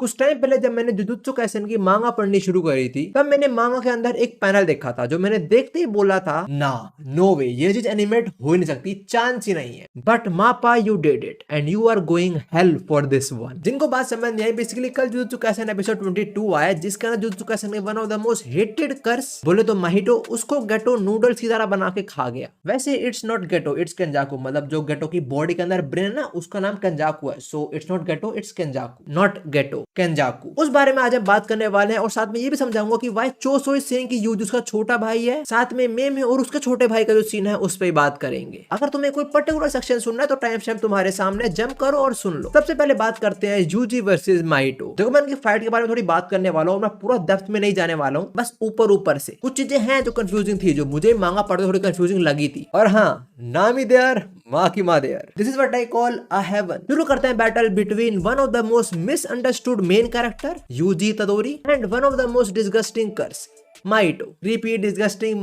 कुछ टाइम पहले जब मैंने जुजुत्सु काइसेन की मांगा पढ़नी शुरू करी थी तब मैंने मांगा के अंदर एक पैनल देखा था जो मैंने देखते ही बोला था ना, नो वे, ये चीज एनिमेट हो ही नहीं सकती, चांस ही नहीं है। बट मापा you did it and you are going hell for this one. जिनको बात समझ नहीं आई, बेसिकली कल जुजुत्सु काइसेन एपिसोड 22 आया जिसके अंदर जुजुत्सु काइसेन के one of the most hated curse बोले तो माहितो उसको गेटो नूडल्स की तरह बना के खा गया। वैसे इट्स नॉट गेटो, इट्स केंजाकू, मतलब जो गेटो की बॉडी के अंदर ब्रेन है ना उसका नाम केंजाकू है। So it's not Geto, it's Kenjaku, not Geto, Kenjaku. उस बारे में आज हम बात करने वाले हैं और साथ में ये भी समझाऊंगा कि वाई चोसोई सेइंग की यूज उसका छोटा भाई है, साथ में मेम है और उसके छोटे भाई का जो सीन है उस पर बात करेंगे। अगर तुम्हें कोई पर्टिकुलर सेक्शन सुनना है तो टाइम स्टैम्प तुम्हारे सामने, जंप करो और सुन लो। सबसे पहले बात करते हैं यूजी वर्सेस माइटो। देखो मैं उनकी फाइट के बारे में थोड़ी बात करने वाला हूँ, मैं पूरा डेप्थ में नहीं जाने वाला हूँ, बस ऊपर ऊपर से कुछ चीजें हैं जो कंफ्यूजिंग थी, जो मुझे मांगा पढ़ते थोड़ी कंफ्यूजिंग लगी थी। और हाँ, नामी देयर, माँ की माँ there, this is what I call a heaven. शुरू करते हैं battle between one of the most misunderstood main character Yuji Itadori and one of the most disgusting curse Mahito. Repeat disgusting,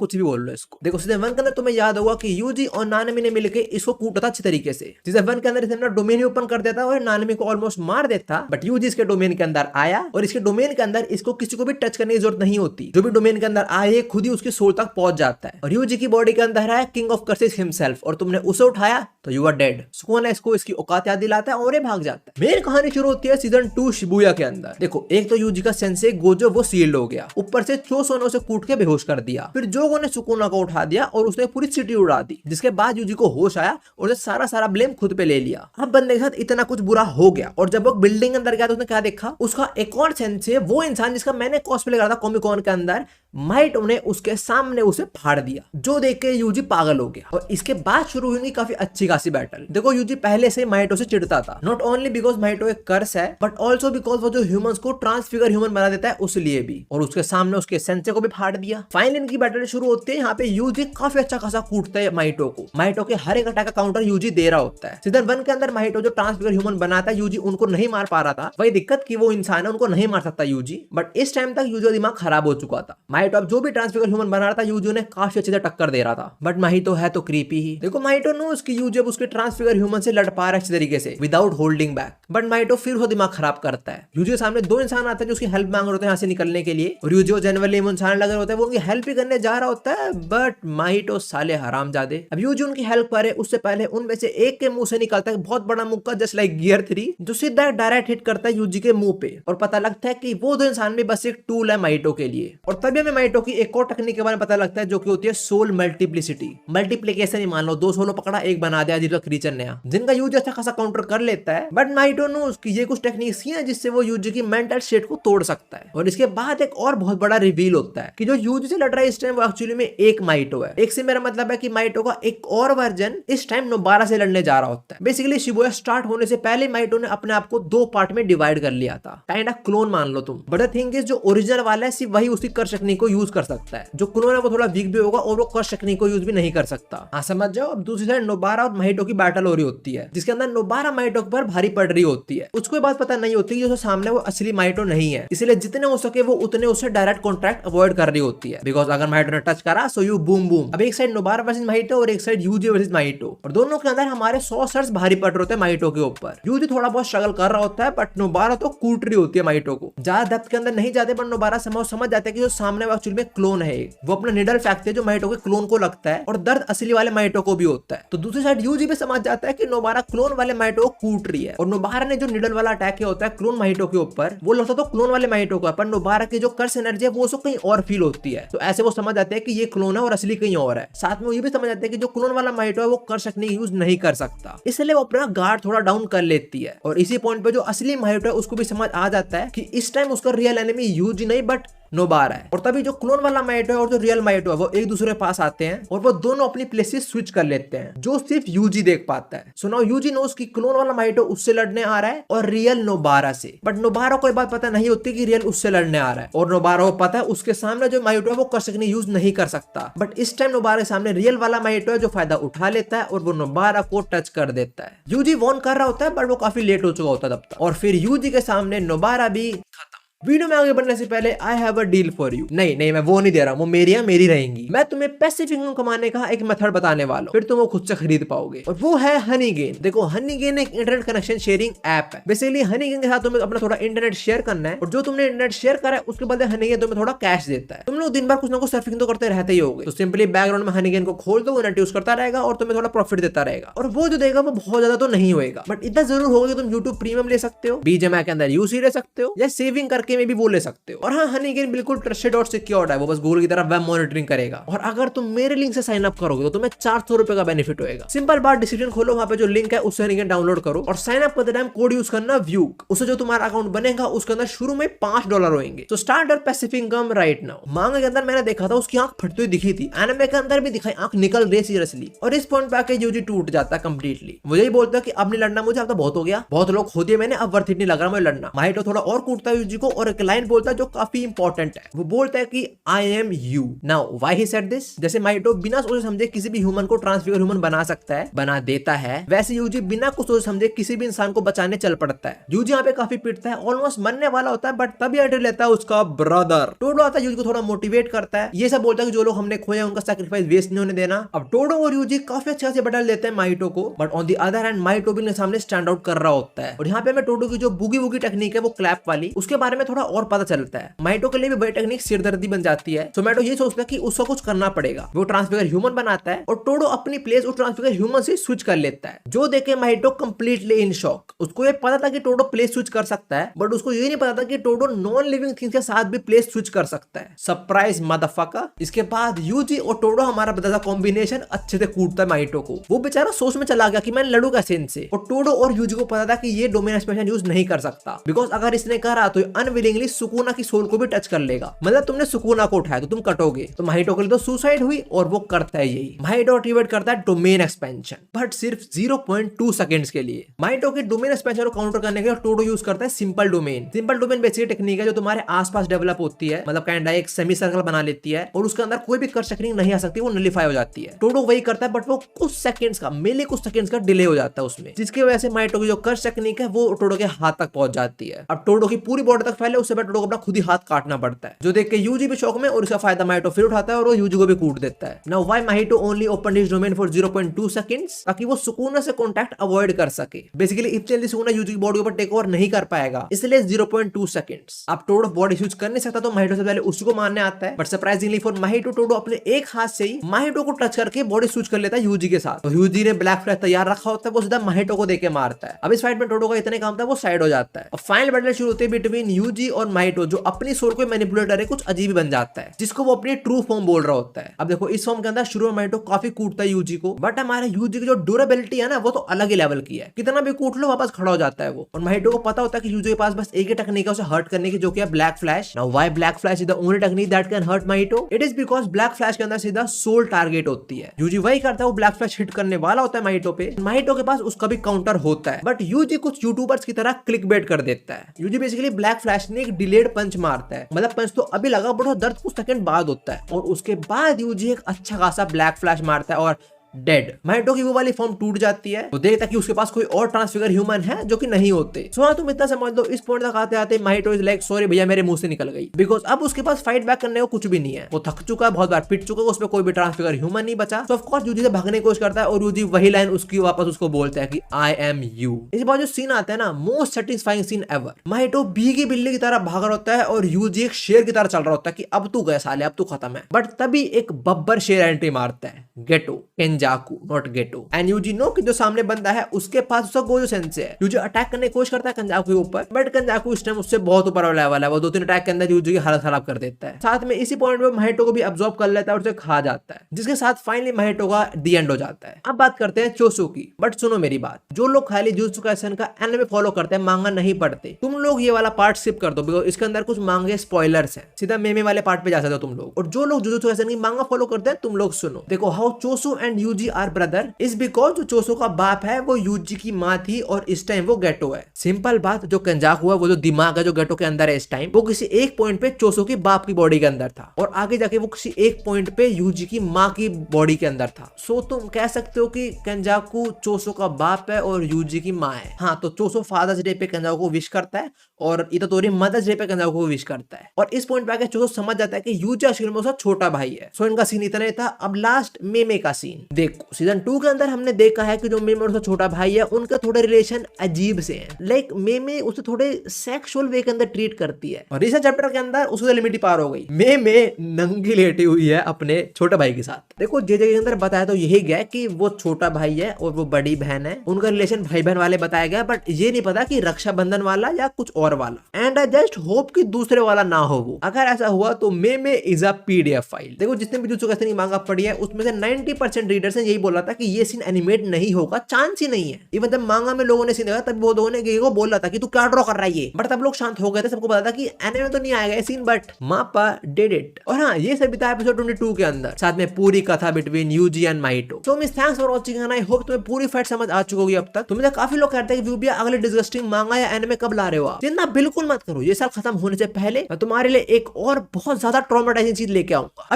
कुछ भी बोल लो इसको। देखो सीजन 1 के अंदर तुम्हें याद होगा कि यूजी और नानमी ने मिलकर इसको कूटा था अच्छी तरीके से। सीजन 1 के अंदर इसे डोमेन ही ओपन कर देता और नानमी को ऑलमोस्ट मार देता, बट यूजी इसके डोमेन के अंदर आया और इसके डोमेन के अंदर इसको किसी को भी टच करने की जरूरत नहीं होती। जो भी डोमेन के अंदर आए खुद ही उसकी सोल तक पहुंच जाता है और यूजी की बॉडी के अंदर है किंग ऑफ कर्सेस हिमसेल्फ और तुमने उसे उठाया तो यू आर डेड। सुकून है इसको इसकी औकात याद दिलाता है और ये भाग जाता है। मेन कहानी शुरू होती है सीजन 2 शिबुया के अंदर। देखो एक तो यूजी का सेंसे गोजो वो सील्ड हो गया, ऊपर से चोसो ने उसे कूट के बेहोश कर दिया, फिर जोगो ने सुकुना को उठा दिया और उसने पूरी सिटी उड़ा दी, जिसके बाद यूजी को होश आया और उसने सारा ब्लेम खुद पे ले लिया। अब बंदे के साथ इतना कुछ बुरा हो गया और जब वो बिल्डिंग अंदर गया तो उसने क्या देखा, उसका एक और सेंसे वो इंसान जिसका मैंने कॉस्प्ले करा था कॉमिक-कॉन के अंदर, माइटो ने उसके सामने उसे फाड़ दिया, जो देख के यूजी पागल हो गया। और इसके बाद शुरू हुई काफी अच्छी खासी बैटल। देखो यूजी पहले से माइटो से चिढ़ता था, नॉट ओनली बिकॉज माइटो एक कर्स है बट ऑल्सो बिकॉज वो जो ह्यूमंस को ट्रांसफिगर ह्यूमन बना देता है उसलिए भी, और उसके सामने उसके सेंसे को भी फाड़ दिया। फाइनली इनकी बैटल शुरू होती है। यहाँ पे यूजी काफी अच्छा खासा कूटता है माइटो को। माइटो के हर एक अटैक का काउंटर यूजी दे रहा होता है। सीजन 1 के अंदर माइटो जो ट्रांसफिगर ह्यूमन बनाता है यूजी उनको नहीं मार पा रहा था, वही दिक्कत कि वो इंसान है उनको नहीं मार सकता यूजी, बट इस टाइम तक यूजी का दिमाग खराब हो चुका था। माइटो अब जो भी ट्रांसफिगर ह्यूमन बना रहा था यूजी ने काफी अच्छे से टक्कर दे रहा था, बट माहितो है तो क्रीपी ही। देखो माहितो नो उसकी यूजी अब उसके ट्रांसफिगर ह्यूमन से लड़ पा रहा है अच्छी तरीके से विदाउट होल्डिंग बैक, बट माहितो फिर वो दिमाग खराब करता है। यूजी के सामने दो इंसान आते हैं जो उसकी हेल्प मांग रहे होते हैं यहाँ से निकलने के लिए, और यूजी जनरली इंसान लग रहे होते हैं वो उनकी हेल्प ही करने जा रहा होता है, बट माहितो साले हरामजादे। अब यूजी उनकी हेल्प करे उससे पहले उनमें से एक के मुंह से निकलता है बहुत बड़ा मुक्का जस्ट लाइक गियर 3 जो सीधा डायरेक्ट हिट करता है यूजी के मुंह पे, और पता लगता है कि वो दो इंसान भी बस एक टूल है माहितो के लिए। और तभी हमें माहितो की एक और टेक्निक के बारे में पता लगता है जो कि होती है सोल मल्टीप्लिसिटी, मल्टीप्लिकेशन ही मान लो, 2 सोलो पकड़ा एक बना दिया अजीब सा क्रीचर नया, जिनका यूज अच्छा खासा काउंटर कर लेता है, बट माहितो नो उसकी ये कुछ टेक्निक्स ही हैं जिससे वो यूजी की मेंटल स्टेट को तोड़ सकता है। और इसके बाद एक और बहुत बड़ा रिवील होता है कि जो यूजी से लड़ रहा है इस टाइम वो एक्चुअली में एक माहितो है। एक से मेरा मतलब है कि माहितो का एक और वर्जन इस टाइम नोबारा से लड़ने जा रहा होता है। बेसिकली शिबुया स्टार्ट होने से पहले माहितो ने अपने आप को 2 पार्ट में डिवाइड कर लिया था, काइंड ऑफ क्लोन मान लो तुम, बट द थिंग इज जो ओरिजिनल वाला है सिर्फ वही उसकी कर्स टेक्निक को यूज कर सकता है, जो क्लोन है वो थोड़ा वीक भी होगा और वो कर्स टेक्निक को यूज भी नहीं कर सकता। हाँ समझ जाओ। अब दूसरी साइड नोबारा और माहितो की बैटल हो रही होती है जिसके अंदर नोबारा माहितो पर भारी पड़ रही होती है। उसको बात पता नहीं होती कि जो सामने वो असली माहितो नहीं है, इसलिए जितने हो सके वो उतने उससे डायरेक्ट कॉन्ट्रैक्ट अवॉइड कर रही होती है, बिकॉज अगर माहितो ने टच करा सो यू बूम बूम। अब एक साइड नोबारा वर्सेस माहितो और एक साइड यूजी वर्सेस माहितो, और दोनों के अंदर हमारे 100 शर्ट्स भारी पड़ रहे होते हैं माहितो के ऊपर। यूजी थोड़ा बहुत स्ट्रगल कर रहा होता है बट नोबारा तो कूट रही होती है माहितो को। ज्यादा डेप्थ के अंदर नहीं जाते बट नोबारा समझ जाते हैं कि जो सामने एक्चुअली में क्लोन है, वो अपना निडल फैक्ट है जो माहितो के क्लोन को लगता है, और दर्द असली वाले माहितो को भी होता है। तो दूसरी साइड यूजी भी समझ जाता है कि नोबारा क्लोन वाले माहितो को कूट रही है, और नोबारा ने जो निडल वाला अटैक किया होता है क्लोन माहितो के ऊपर वो लगता तो क्लोन वाले माहितो को, पर नोबारा की जो कर्स एनर्जी है वो उसको कहीं और फील होती है। तो ऐसे वो समझ जाते हैं कि ये क्लोन है और असली कहीं और है। साथ में ये भी समझ जाते हैं कि जो क्लोन वाला माहितो है वो कर्स टेक्निक यूज नहीं कर सकता, इसलिए वो अपना गार्ड थोड़ा डाउन कर लेती है। और इसी पॉइंट पे जो असली माहितो है उसको भी समझ आ जाता है कि इस टाइम उसका रियल एनिमी यूजी नहीं बट नोबारा है। और तभी जो क्लोन वाला माहितो है और जो रियल माहितो है वो एक दूसरे के पास आते हैं और वो दोनों अपनी प्लेसेस स्विच कर लेते हैं, जो सिर्फ यूजी देख पाता है। सो नाउ यूजी नोस कि क्लोन वाला माहितो उससे लड़ने आ रहा है और रियल नोबारा से, बट नोबारा को ये बात पता नहीं होती कि रियल उससे लड़ने आ रहा है, और नोबारा को पता है उसके सामने जो माहितो है वो कर सकने यूज नहीं कर सकता। बट इस टाइम नोबारा के सामने रियल वाला माहितो है जो फायदा उठा लेता है और वो नोबारा को टच कर देता है। यूजी वॉर्न कर रहा होता है बट वो काफी लेट हो चुका होता है तब तक, और फिर यूजी के सामने नोबारा भी खत्म। वीडियो में आगे बढ़ने से पहले I have a deal for you. नहीं मैं वो नहीं दे रहा हूँ, वो मेरी है, मेरी रहेंगी। मैं तुम्हें पैसिव इनकम कमाने का एक मेथड बताने वाला हूँ, फिर तुम वो खुद से खरीद पाओगे, और वो है हनीगेन। देखो हनीगेन एक इंटरनेट कनेक्शन शेयरिंग ऐप है। बेसिकली हनीगेन के साथ तुम्हें अपना थोड़ा इंटरनेट शेयर करना है, और जो तुमने इंटरनेट शेयर करा है उसके बदले हनीगेन तुम्हें थोड़ा कैश देता है। तुम लोग दिन भर कुछ ना कुछ सर्फिंग तो करते रहते ही होगे, तो सिंपली बैकग्राउंड में हनीगेन को खोल दो, नेट यूज करता रहेगा और तुम्हें थोड़ा प्रॉफिट देता रहेगा। और वो जो देगा वो बहुत ज्यादा तो नहीं होगा, बट इतना जरूर होगा कि तुम यूट्यूब प्रीमियम ले सकते हो, बीजेएमआई के अंदर यूसी ले सकते हो, या सेविंग करके में भी वो ले सकते हो। और हाँ, हनीगेन बिल्कुल ट्रस्टेड और सिक्योर्ड है, वो बस गूगल की तरह वेब मॉनिटरिंग करेगा। और अगर तुम मेरे लिंक से साइन अप करोगे तो तुम्हें 400 रुपए का बेनिफिट होगा। सिंपल बात, डिस्क्रिप्शन खोलो, वहां पे जो लिंक है उससे हनीगेन डाउनलोड करो और साइन अप करते टाइम कोड यूज करना व्यूक। उससे जो तुम्हारा अकाउंट बनेगा उसके अंदर शुरू में $5 होंगे। तो start your passive income right now. मांगा के अंदर मैंने देखा था उसकी आंख फटती हुई दिखी थी, एनिमे के अंदर भी दिखाई आंख निकल रही सीरियसली, और इस पॉइंट पे आके यूजी टूट जाता है कंप्लीटली। वो यही बोलता है कि अब नहीं लड़ना मुझे, अब तो बहुत हो गया, बहुत लोग खो दिए मैंने, अब वर्थ इट नहीं लग रहा मुझे लड़ना। माहितो थोड़ा और कूटता है यूजी को, और एक लाइन बोलता है जो काफी इंपॉर्टेंट है। वो बोलता है कि I am you. Now why he said this? जैसे माहितो बिना सोचे समझे किसी भी ह्यूमन को ट्रांसफिगर ह्यूमन बना सकता है, बना देता है, वैसे यूजी बिना कुछ सोचे समझे किसी भी इंसान को बचाने चल पड़ता है। यूजी यहाँ पे काफी पिटता है, ऑलमोस्ट मरने वाला होता है, बट तभी एंट्री लेता है उसका ब्रदर टोडो आता है, यूजी को थोड़ा मोटिवेट करता है, ये सब बोलता है कि जो लोग हमने खोया उनका सैक्रिफाइस वेस्ट नहीं होने देना। अब टोडो और यूजी काफी अच्छे से बदल लेते हैं माहितो को, but on the other hand माहितो भी सामने स्टैंड आउट कर रहा होता है। और यहाँ पे मैं टोडो की जो बुगी वुगी टेक्निक है वो क्लैप वाली, उसके बारे में थोड़ा और पता चलता है। माहितो के लिए भी बड़ी टेक्निक सिरदर्दी बन जाती है। सो माहितो ये सोचता है कि उसको कुछ करना पड़ेगा, वो ट्रांसफिगर ह्यूमन बनाता है, और टोडो अपनी प्लेस उस ट्रांसफिगर ह्यूमन से स्विच कर लेता है, जो देखे माहितो कंप्लीटली इन शॉक। उसको ये पता था कि टोडो प्लेस स्विच कर सकता है, बट उसको ये नहीं पता था कि टोडो नॉन लिविंग थिंग्स के साथ भी प्लेस स्विच कर सकता है। Surprise motherfucker. इसके बाद यूजी और टोडो हमारा बदला कॉम्बिनेशन अच्छे से कूटता है माहितो को। वो बेचारा सोच में चला गया कि मैं लड़ू कैसे इनसे, और टोडो और यूजी को पता था कि ये डोमेन एक्सपेंशन यूज नहीं कर सकता, बिकॉज अगर इसने करा तो अनविलिंगली सुकुना की सोल को भी टच कर लेगा। मतलब तुमने सुकुना को उठाया तो तुम कटोगे। तो माहितो के लिए तो सुसाइड हुई, और वो करता है यही। माहितो एक्टिवेट करता है डोमेन एक्सपेंशन, बट सिर्फ 0.2 सेकंड्स के लिए। माहितो के डोमेन एक्सपेंशन को काउंटर करने के लिए टोडो यूज करता है simple domain. Simple domain basic technique है जो तुम्हारे आसपास डेवलप होती है, मतलब काइंड एक सेमी सर्कल बना लेती है, और उसके अंदर कोई भी कर्स टेक्निक नहीं आ सकती, वो नलिफाई हो जाती है। टोडो वही करता है, बट वो कुछ सेकंड्स का, मेले कुछ सेकंड्स का डिले हो जाता है उसमें, जिसकी वजह से माहितो की जो कर्स टेक्निक है वो टोडो के हाथ तक पहुंच जाती है। अब टोडो की पूरी बॉडी तक फैले, उससे टोडो को अपना खुद ही हाथ काटना पड़ता है, जो देख के यूजी भी शौक में, और इसका फायदा माहितो फिर उठाता है और वो यूजी को भी कूट देता है। Now why माहितो only open his domain for 0.2 seconds? ताकि वो सुकुना से कांटेक्ट अवॉइड कर सके। बेसिकली इतनी जल्दी सुकुना यूजी की बॉडी ऊपर टेक ओवर नहीं कर पाएगा, इसलिए 0.2 सेकंड्स। अब टोडो बॉडी स्विच कर नहीं सकता, तो माहितो से पहले उसको मारने आता है, बट सरप्राइजिंगली फॉर माहितो, टोडो अपने एक हाथ से ही माहितो को टच करके बॉडी स्विच कर लेता है यूजी के साथ। तो यूजी ने ब्लैक फ्लैश तैयार रखा होता है, वो सीधा माहितो को देके मारता है। अब इस फाइट में टोडो का इतने काम था वो साइड हो जाता है, और फाइनल बैटल शुरू होती है बिटवीन यूजी और माहितो, जो अपनी सोल को मैनिपुलेटर है, कुछ अजीब बन जाता है, जिसको वो अपनी ट्रू फॉर्म बोल रहा होता है। अब देखो इस फॉर्म के अंदर शुरू में माहितो काफी कूटता है यूजी को, बट हमारे यूजी की जो ड्यूरेबिलिटी है ना वो तो अलग ही लेवल की है, कितना भी कूट लो वापस खड़ा हो जाता है वो। और माहितो को पता होता है कि यूजी के पास बस एक ही टेक्निक है उसे हर्ट करने की, जो कि है black flash. Now why black flash is the only technique that can hurt Mahito? It is because black flash के अंदर सीधा सोल टारगेट होती है। यूजी वही करता है, वो ब्लैक फ्लैश हिट करने वाला होता है माहितो पे, माहितो के पास उसका भी काउंटर होता है, बट यूजी कुछ यूट्यूबर्स की तरह क्लिक बेट कर देता है। यूजी बेसिकली ब्लैक फ्लैश ने एक डिलेड पंच मारता है, मतलब पंच तो अभी लगा बट वो दर्द कुछ सेकंड बाद होता है, और उसके बाद यूजी एक अच्छा खासा ब्लैक फ्लैश मारता है और डेड। माहितो की वो वाली फॉर्म टूट जाती है, वो देखता कि उसके पास कोई और ट्रांसफिगर ह्यूमन है जो कि नहीं होते। सो हाँ, तुम इतना समझ लो, इस पॉइंट तक आते आते माहितो इज लाइक सॉरी भैया मेरे मुंह से निकल गई, बिकॉज अब उसके पास फाइट बैक करने को कुछ भी नहीं है, वो थक चुका है, बहुत बार पिट चुका है, उसमें कोई भी ट्रांसफिगर ह्यूमन नहीं बचा। तो ऑफ कोर्स यूजी से भागने की कोशिश करता है, और यूजी वही लाइन उसकी वापस उसको बोलता है कि आई एम यू। इसके बाद जो सीन आता है ना, most satisfying scene ever. Mahito भीगी बिल्ली की तरह भाग रहा होता है, और यूजी एक शेर की तरह चल रहा होता है कि अब तू गया साले, अब तू खत्म है। बट तभी एक बब्बर शेर एंट्री मारता है, Geto, Kenjaku not Geto. And Yuji know कि जो सामने बंदा है उसके पास उसका गोजो सेंसे है। यूजी अटैक करने की कोशिश करता है कंजाकू के ऊपर, बट कंजाकू इस टाइम उससे बहुत ऊपर लेवल है, वो 2-3 अटैक के अंदर यूजी की हालत खराब कर देता है। साथ में इसी पॉइंट पे माहितो को भी अब्सॉर्ब कर लेता है और उसे खा जाता है, जिसके साथ फाइनली माहितो का दी एंड हो जाता है। अब बात करते हैं चोसू की, बट सुनो मेरी बात, जो लोग खाली जुजुत्सु काइसेन का एनिमे फॉलो करते हैं, मांगा नहीं पढ़ते, तुम लोग ये वाला पार्ट स्किप कर दो, बिकॉज़ इसके अंदर कुछ मांगे स्पॉयलर्स हैं, सीधा मेमे वाले पार्ट पे जा सकते हो तुम लोग। और जो लोग जुजुत्सु काइसेन की मांगा फॉलो करते हैं, तुम लोग सुनो। देखो how Choso and Yuji are brother is because जो चोसो का बाप है वो यूजी की माँ थी और इस टाइम वो गेटो है। सिंपल बात, जो कंजाकू है वो जो दिमाग है जो गेटो के अंदर है इस टाइम, वो किसी एक पॉइंट पे चोसो की बाप की बॉडी के अंदर था और आगे जाके वो किसी एक पॉइंट पे यूजी की माँ की बॉडी के अंदर था। सो तुम कह सकते हो कि कंजाकू चोसो का बाप है और यूजी की माँ है। हाँ, तो चोसो फादर्स डे पे कंजाकू को विश करता है और इतातोरी मदर्स डे पे कंजाकू को विश करता है और इस पॉइंट पे आके चोसो समझ जाता है कि यूजी असली में उसका छोटा भाई है। सो इनका सीन इतना ही था। अब लास्ट मेमे का सीन देखो। सीजन 2 के अंदर हमने देखा है कि जो मेमे और उसका छोटा भाई है उनके थोड़े रिलेशन अजीब से हैं। लाइक मेमे उसे थोड़े सेक्सुअल वे के अंदर ट्रीट करती है और रिसेंट चैप्टर के अंदर उससे लिमिट ही पार हो गई। मेमे नंगी लेटी हुई है अपने छोटे भाई के साथ। देखो जे के अंदर बताया तो यही गया कि वो छोटा भाई है और वो बड़ी बहन है, उनका रिलेशन भाई बहन वाले बताया गया, बट ये नहीं पता कि रक्षाबंधन वाला या कुछ और वाला। एंड आई जस्ट होप कि दूसरे वाला ना हो वो। अगर ऐसा हुआ तो मेमे इज अ पीडीएफ फाइल। देखो जितने भी जुत्सु कैसे मांगा पड़ी है उसमें से 90% रीडर्स ने यही बोला था कि ये सीन एनिमेट नहीं होगा, चांस ही नहीं है। इवन जब मांगा में लोगों ने सीन देखा तब बहुत लोगों ने को बोला था कि तू क्या ड्रॉ कर रहा है ये, बट तब लोग शांत हो गए थे। सबको पता था कि एनिमे तो नहीं आएगा ये सीन, बट मापा डिड इट। और हाँ, ये सभी था एपिसोड 22 के अंदर, साथ में पूरी कथा between Yuji and Mahito. So miss thanks for watching and I hope तुम्हें पूरी फाइट समझ आ चुकी होगी अब तक। तुम्हें काफी लोग कहते हैं कि व्यूबिया अगले डिस्गस्टिंग मांगा या एनिमे कब ला रहे हो आप। चिंता बिल्कुल मत करो, ये साल खत्म होने से पहले मैं तुम्हारे लिए एक और बहुत ज्यादा ट्रॉमेटाइजिंग चीज लेके आऊंगा।